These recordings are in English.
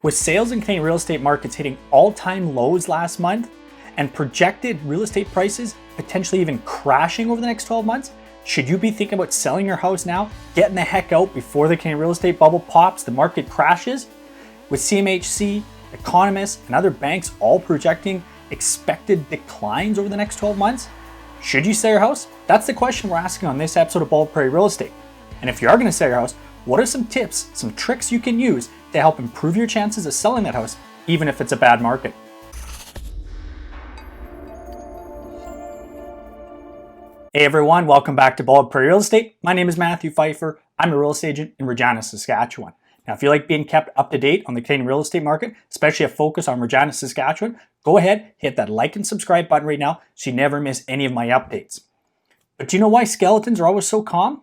With sales in Canadian real estate markets hitting all-time lows last month and projected real estate prices potentially even crashing over the next 12 months, should you be thinking about selling your house now, getting the heck out before the Canadian real estate bubble pops, the market crashes? With CMHC, economists, and other banks all projecting expected declines over the next 12 months, should you sell your house? That's the question we're asking on this episode of Bald Prairie Real Estate. And if you are going to sell your house, what are some tips, some tricks you can use to help improve your chances of selling that house, even if it's a bad market? Hey everyone, welcome back to Bald Prairie Real Estate. My name is Matthew Pfeiffer. I'm a real estate agent in Regina, Saskatchewan. Now, if you like being kept up to date on the Canadian real estate market, especially a focus on Regina, Saskatchewan, go ahead, hit that like and subscribe button right now so you never miss any of my updates. But do you know why skeletons are always so calm?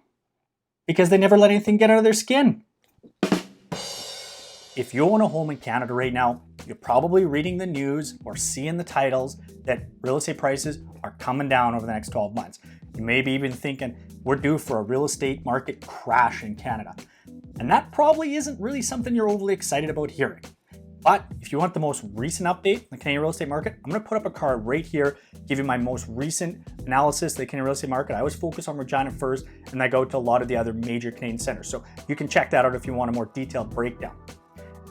Because they never let anything get out of their skin. If you own a home in Canada right now, you're probably reading the news or seeing the titles that real estate prices are coming down over the next 12 months. You may be even thinking we're due for a real estate market crash in Canada. And that probably isn't really something you're overly excited about hearing. But if you want the most recent update in the Canadian real estate market, I'm going to put up a card right here, give you my most recent analysis of the Canadian real estate market. I always focus on Regina first, and I go to a lot of the other major Canadian centers. So you can check that out if you want a more detailed breakdown.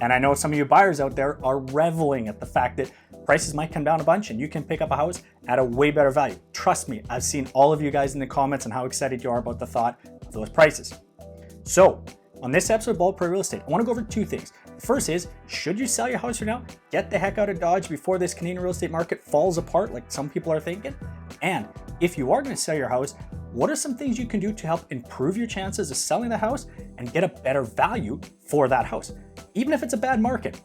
And I know some of you buyers out there are reveling at the fact that prices might come down a bunch and you can pick up a house at a way better value. Trust me, I've seen all of you guys in the comments and how excited you are about the thought of those prices. So on this episode of Bald Prairie Real Estate, I want to go over two things. The first is, should you sell your house right now? Get the heck out of Dodge before this Canadian real estate market falls apart like some people are thinking. And if you are going to sell your house, what are some things you can do to help improve your chances of selling the house and get a better value for that house, even if it's a bad market?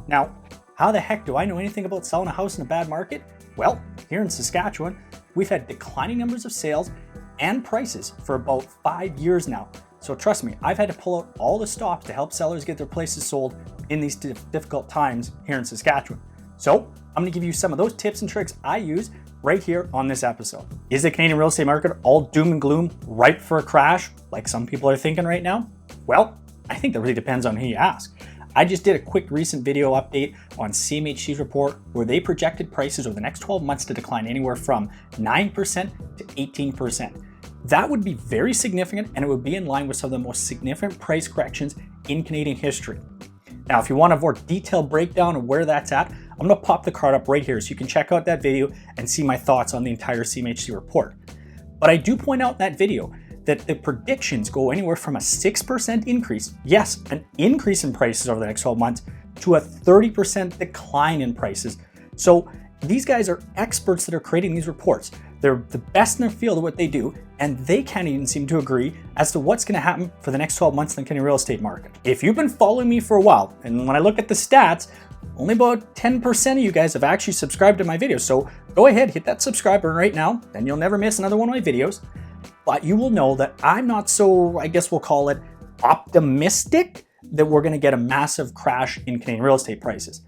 Now, how the heck do I know anything about selling a house in a bad market? Well, here in Saskatchewan, we've had declining numbers of sales and prices for about 5 years now. So trust me, I've had to pull out all the stops to help sellers get their places sold in these difficult times here in Saskatchewan. So I'm going to give you some of those tips and tricks I use right here on this episode. Is the Canadian real estate market all doom and gloom, ripe for a crash, like some people are thinking right now? Well, I think that really depends on who you ask. I just did a quick recent video update on CMHC's report where they projected prices over the next 12 months to decline anywhere from 9% to 18%. That would be very significant, and it would be in line with some of the most significant price corrections in Canadian history. Now, if you want a more detailed breakdown of where that's at, I'm going to pop the card up right here so you can check out that video and see my thoughts on the entire CMHC report. But I do point out in that video that the predictions go anywhere from a 6% increase, yes, an increase in prices over the next 12 months, to a 30% decline in prices. So these guys are experts that are creating these reports. They're the best in their field at what they do, and they can't even seem to agree as to what's going to happen for the next 12 months in the Canadian real estate market. If you've been following me for a while, and when I look at the stats, only about 10% of you guys have actually subscribed to my videos. So go ahead, hit that subscribe button right now, then you'll never miss another one of my videos. But you will know that I'm not so, I guess we'll call it, optimistic that we're going to get a massive crash in Canadian real estate prices.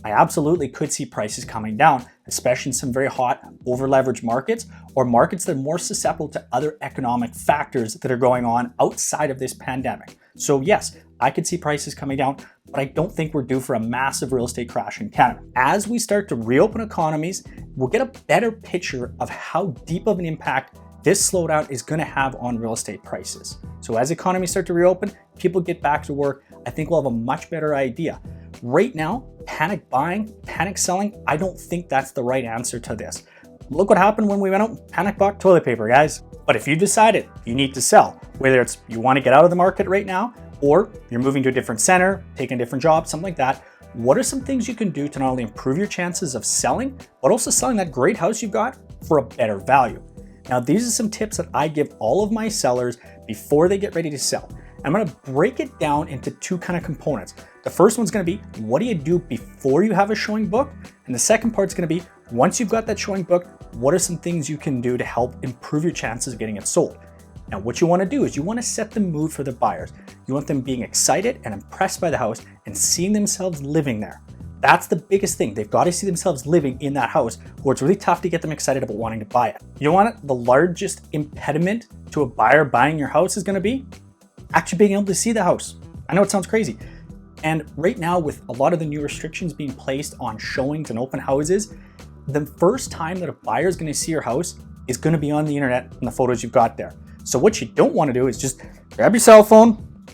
I absolutely could see prices coming down, especially in some very hot, over-leveraged markets or markets that are more susceptible to other economic factors that are going on outside of this pandemic. So yes, I could see prices coming down, but I don't think we're due for a massive real estate crash in Canada. As we start to reopen economies, we'll get a better picture of how deep of an impact this slowdown is going to have on real estate prices. So as economies start to reopen, people get back to work, I think we'll have a much better idea. Right now, panic buying, panic selling, I don't think that's the right answer to this. Look what happened when we went out, panic bought toilet paper, guys. But if you decided you need to sell, whether it's you want to get out of the market right now, or you're moving to a different center, taking a different job, something like that, what are some things you can do to not only improve your chances of selling, but also selling that great house you've got for a better value? Now, these are some tips that I give all of my sellers before they get ready to sell. I'm going to break it down into two kind of components. The first one's going to be, what do you do before you have a showing booked? And the second part's going to be, once you've got that showing booked, what are some things you can do to help improve your chances of getting it sold? Now, what you want to do is you want to set the mood for the buyers. You want them being excited and impressed by the house and seeing themselves living there. That's the biggest thing. They've got to see themselves living in that house, or it's really tough to get them excited about wanting to buy it. You know what the largest impediment to a buyer buying your house is going to be? Actually being able to see the house. I know it sounds crazy. And right now, with a lot of the new restrictions being placed on showings and open houses, the first time that a buyer is going to see your house is going to be on the internet and the photos you've got there. So what you don't want to do is just grab your cell phone,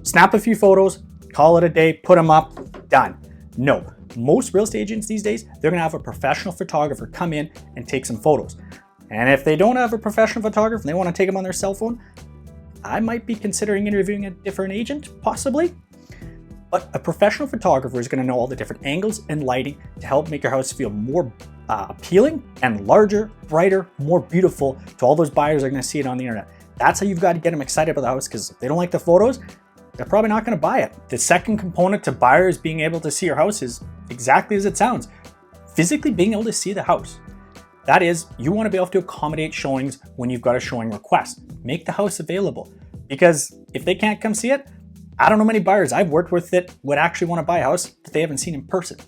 snap a few photos, call it a day, put them up, done. No, most real estate agents these days, they're going to have a professional photographer come in and take some photos. And if they don't have a professional photographer and they want to take them on their cell phone, I might be considering interviewing a different agent, possibly. But a professional photographer is going to know all the different angles and lighting to help make your house feel more appealing and larger, brighter, more beautiful to all those buyers that are going to see it on the internet. That's how you've got to get them excited about the house, because if they don't like the photos, they're probably not going to buy it. The second component to buyers being able to see your house is exactly as it sounds, physically being able to see the house. That is, you want to be able to accommodate showings when you've got a showing request. Make the house available, because if they can't come see it, I don't know many buyers I've worked with that would actually want to buy a house that they haven't seen in person.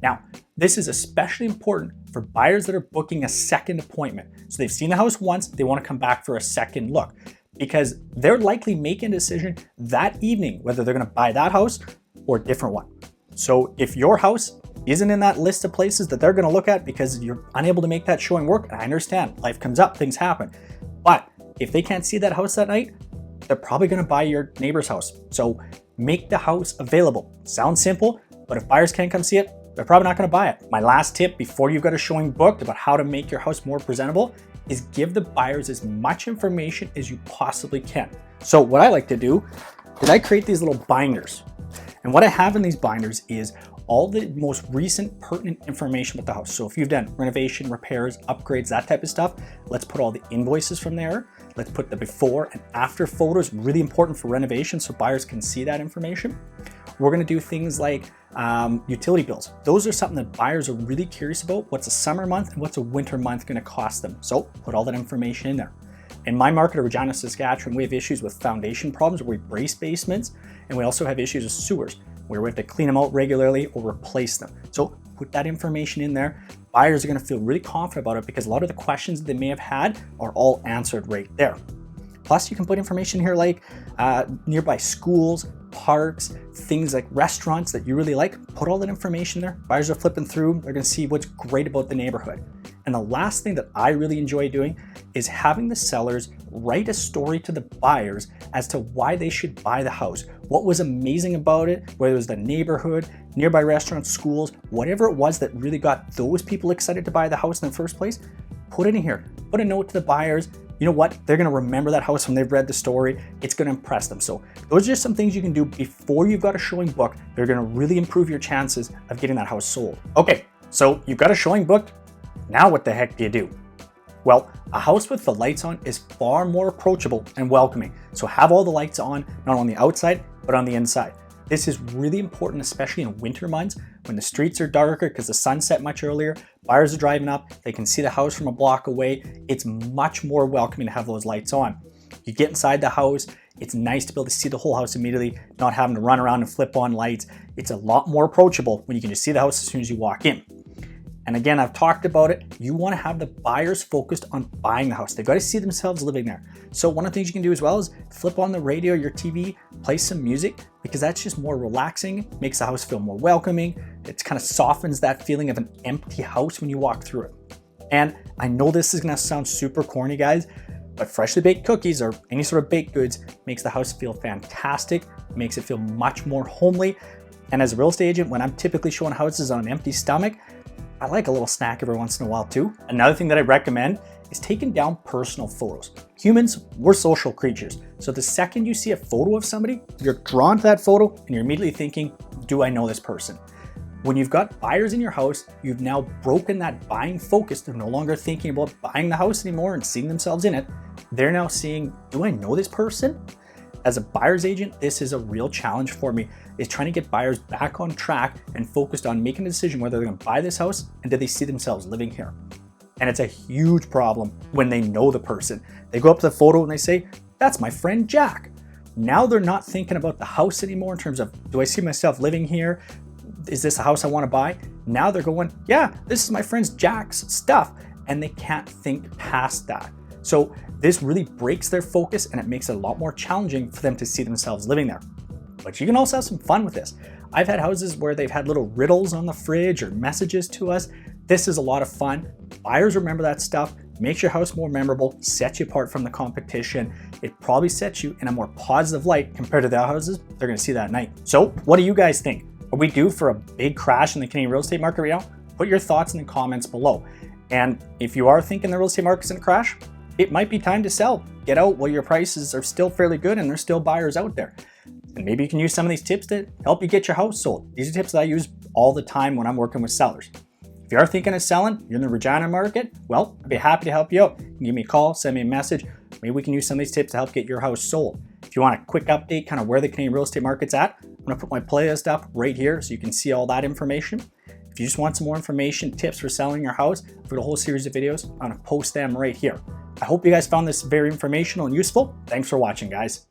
Now, this is especially important for buyers that are booking a second appointment. So they've seen the house once, they want to come back for a second look, because they're likely making a decision that evening whether they're going to buy that house or a different one. So if your house isn't in that list of places that they're going to look at because you're unable to make that showing work, and I understand, life comes up, things happen. But if they can't see that house that night, they're probably going to buy your neighbor's house. So make the house available. Sounds simple, but if buyers can't come see it, they're probably not going to buy it. My last tip before you've got a showing booked about how to make your house more presentable is give the buyers as much information as you possibly can. So what I like to do is I create these little binders. And what I have in these binders is all the most recent pertinent information about the house. So if you've done renovation, repairs, upgrades, that type of stuff, let's put all the invoices from there. Let's put the before and after photos, really important for renovation so buyers can see that information. We're gonna do things like utility bills. Those are something that buyers are really curious about. What's a summer month and what's a winter month gonna cost them? So put all that information in there. In my market of Regina, Saskatchewan, we have issues with foundation problems where we brace basements, and we also have issues with sewers where we have to clean them out regularly or replace them. So put that information in there. Buyers are gonna feel really confident about it because a lot of the questions that they may have had are all answered right there. Plus, you can put information here like nearby schools, parks, things like restaurants that you really like. Put all that information there. Buyers are flipping through. They're gonna see what's great about the neighborhood. And the last thing that I really enjoy doing is having the sellers write a story to the buyers as to why they should buy the house. What was amazing about it, whether it was the neighborhood, nearby restaurants, schools, whatever it was that really got those people excited to buy the house in the first place, put it in here. Put a note to the buyers. You know what? They're gonna remember that house when they've read the story. It's gonna impress them. So those are just some things you can do before you've got a showing booked. They're gonna really improve your chances of getting that house sold. Okay, so you've got a showing booked. Now what the heck do you do? Well, a house with the lights on is far more approachable and welcoming. So have all the lights on, not on the outside, but on the inside. This is really important, especially in winter months when the streets are darker because the sun set much earlier. Buyers are driving up, they can see the house from a block away. It's much more welcoming to have those lights on. You get inside the house, it's nice to be able to see the whole house immediately, not having to run around and flip on lights. It's a lot more approachable when you can just see the house as soon as you walk in. And again, I've talked about it. You want to have the buyers focused on buying the house. They've got to see themselves living there. So one of the things you can do as well is flip on the radio, your TV, play some music, because that's just more relaxing, makes the house feel more welcoming. It kind of softens that feeling of an empty house when you walk through it. And I know this is going to sound super corny, guys, but freshly baked cookies or any sort of baked goods makes the house feel fantastic, makes it feel much more homely. And as a real estate agent, when I'm typically showing houses on an empty stomach, I like a little snack every once in a while too. Another thing that I recommend is taking down personal photos. Humans, we're social creatures. So the second you see a photo of somebody, you're drawn to that photo and you're immediately thinking, do I know this person? When you've got buyers in your house, you've now broken that buying focus. They're no longer thinking about buying the house anymore and seeing themselves in it. They're now seeing, do I know this person? As a buyer's agent, this is a real challenge for me, is trying to get buyers back on track and focused on making a decision whether they're going to buy this house and do they see themselves living here. And it's a huge problem when they know the person. They go up to the photo and they say, that's my friend Jack. Now they're not thinking about the house anymore in terms of, do I see myself living here? Is this a house I want to buy? Now they're going, yeah, this is my friend Jack's stuff. And they can't think past that. So this really breaks their focus and it makes it a lot more challenging for them to see themselves living there. but you can also have some fun with this. I've had houses where they've had little riddles on the fridge or messages to us. This is a lot of fun. Buyers remember that stuff, makes your house more memorable, sets you apart from the competition. It probably sets you in a more positive light compared to the houses they're gonna see that night. So what do you guys think? Are we due for a big crash in the Canadian real estate market right now? Put your thoughts in the comments below. And if you are thinking the real estate market's gonna crash, it might be time to sell. Get out while your prices are still fairly good and there's still buyers out there. And maybe you can use some of these tips to help you get your house sold. These are tips that I use all the time when I'm working with sellers. If you are thinking of selling, you're in the Regina market, well, I'd be happy to help you out. You can give me a call, send me a message. Maybe we can use some of these tips to help get your house sold. If you want a quick update, kind of where the Canadian real estate market's at, I'm gonna put my playlist up right here so you can see all that information. If you just want some more information, tips for selling your house, I've got a whole series of videos. I'm gonna post them right here. I hope you guys found this very informational and useful. Thanks for watching, guys.